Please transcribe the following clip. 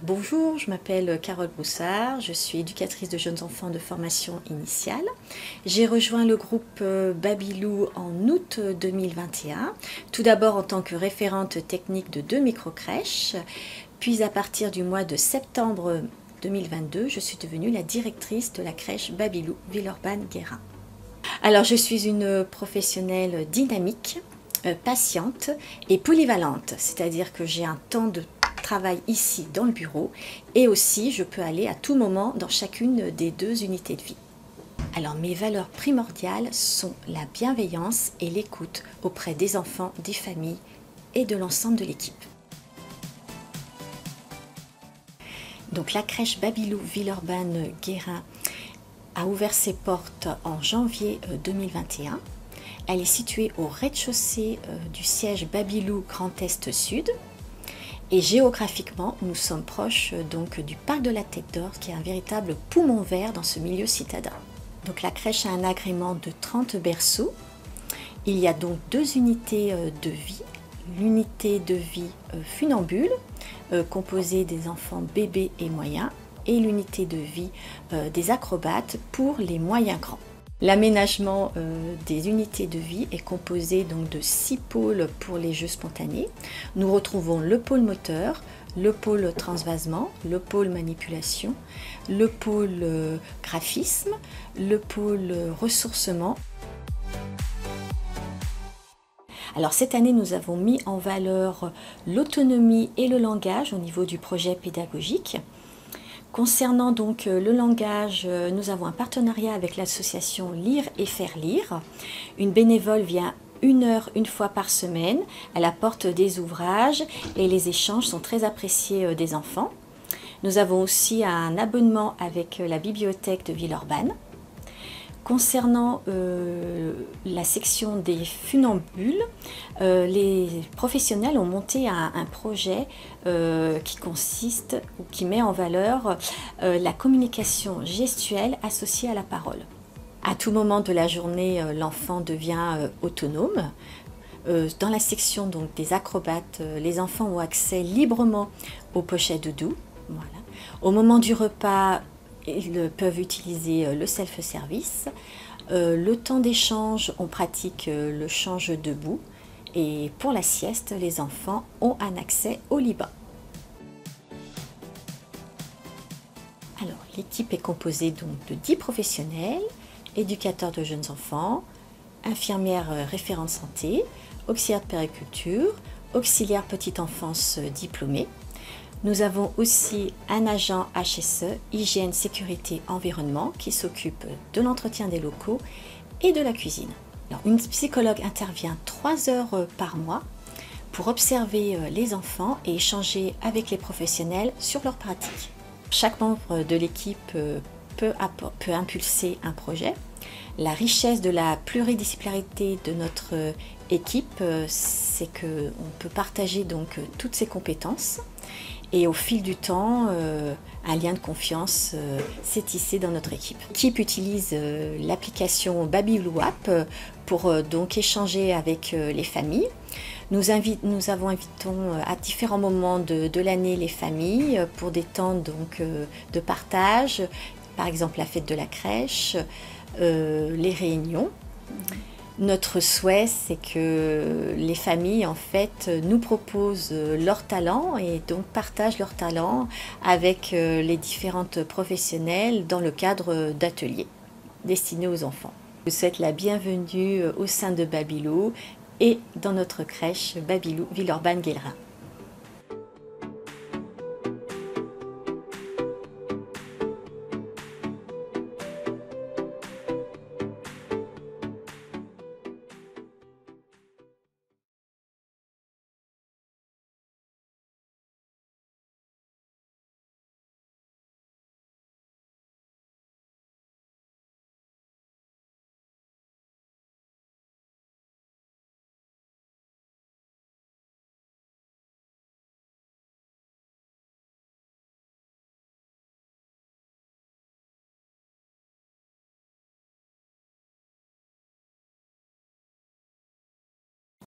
Bonjour, je m'appelle Carole Broussard, je suis éducatrice de jeunes enfants de formation initiale. J'ai rejoint le groupe Babylou en août 2021, tout d'abord en tant que référente technique de 2 microcrèches, puis à partir du mois de septembre 2022, je suis devenue la directrice de la crèche Babylou Villeurbanne-Guérin. Alors je suis une professionnelle dynamique, patiente et polyvalente, c'est-à-dire que j'ai un temps de travail ici dans le bureau et aussi je peux aller à tout moment dans chacune des 2 unités de vie. Alors mes valeurs primordiales sont la bienveillance et l'écoute auprès des enfants, des familles et de l'ensemble de l'équipe. Donc la crèche Babylou Villeurbanne-Guérin a ouvert ses portes en janvier 2021. Elle est située au rez-de-chaussée du siège Babylou Grand Est Sud. Et géographiquement, nous sommes proches donc du parc de la Tête d'Or, qui est un véritable poumon vert dans ce milieu citadin. Donc la crèche a un agrément de 30 berceaux. Il y a donc 2 unités de vie. L'unité de vie funambule, composée des enfants bébés et moyens, et l'unité de vie des acrobates pour les moyens grands. L'aménagement des unités de vie est composé donc de 6 pôles pour les jeux spontanés. Nous retrouvons le pôle moteur, le pôle transvasement, le pôle manipulation, le pôle graphisme, le pôle ressourcement. Alors cette année, nous avons mis en valeur l'autonomie et le langage au niveau du projet pédagogique. Concernant donc le langage, nous avons un partenariat avec l'association Lire et Faire Lire. Une bénévole vient 1 heure une fois par semaine. Elle apporte des ouvrages et les échanges sont très appréciés des enfants. Nous avons aussi un abonnement avec la bibliothèque de Villeurbanne. Concernant la section des funambules, les professionnels ont monté un projet qui consiste ou qui met en valeur la communication gestuelle associée à la parole. À tout moment de la journée, l'enfant devient autonome. Dans la section donc, des acrobates, les enfants ont accès librement aux pochettes doudou. Voilà. Au moment du repas, ils peuvent utiliser le self-service. Le temps d'échange, on pratique le change debout. Et pour la sieste, les enfants ont un accès au lit bas. Alors, l'équipe est composée donc de 10 professionnels, éducateurs de jeunes enfants, infirmières référentes santé, auxiliaires de périculture, auxiliaires petite enfance diplômés. Nous avons aussi un agent HSE, hygiène, sécurité, environnement, qui s'occupe de l'entretien des locaux et de la cuisine. Alors, une psychologue intervient 3 heures par mois pour observer les enfants et échanger avec les professionnels sur leurs pratiques. Chaque membre de l'équipe peut impulser un projet. La richesse de la pluridisciplinarité de notre équipe, c'est qu'on peut partager donc toutes ces compétences. Et au fil du temps, un lien de confiance s'est tissé dans notre équipe. L'équipe utilise l'application Babylou App pour donc échanger avec les familles. Nous invitons à différents moments de l'année les familles pour des temps donc, de partage, par exemple la fête de la crèche, les réunions. Notre souhait, c'est que les familles, en fait, nous proposent leurs talents et donc partagent leurs talents avec les différentes professionnels dans le cadre d'ateliers destinés aux enfants. Je vous souhaite la bienvenue au sein de Babylou et dans notre crèche Babylou Villeurbanne-Guérin.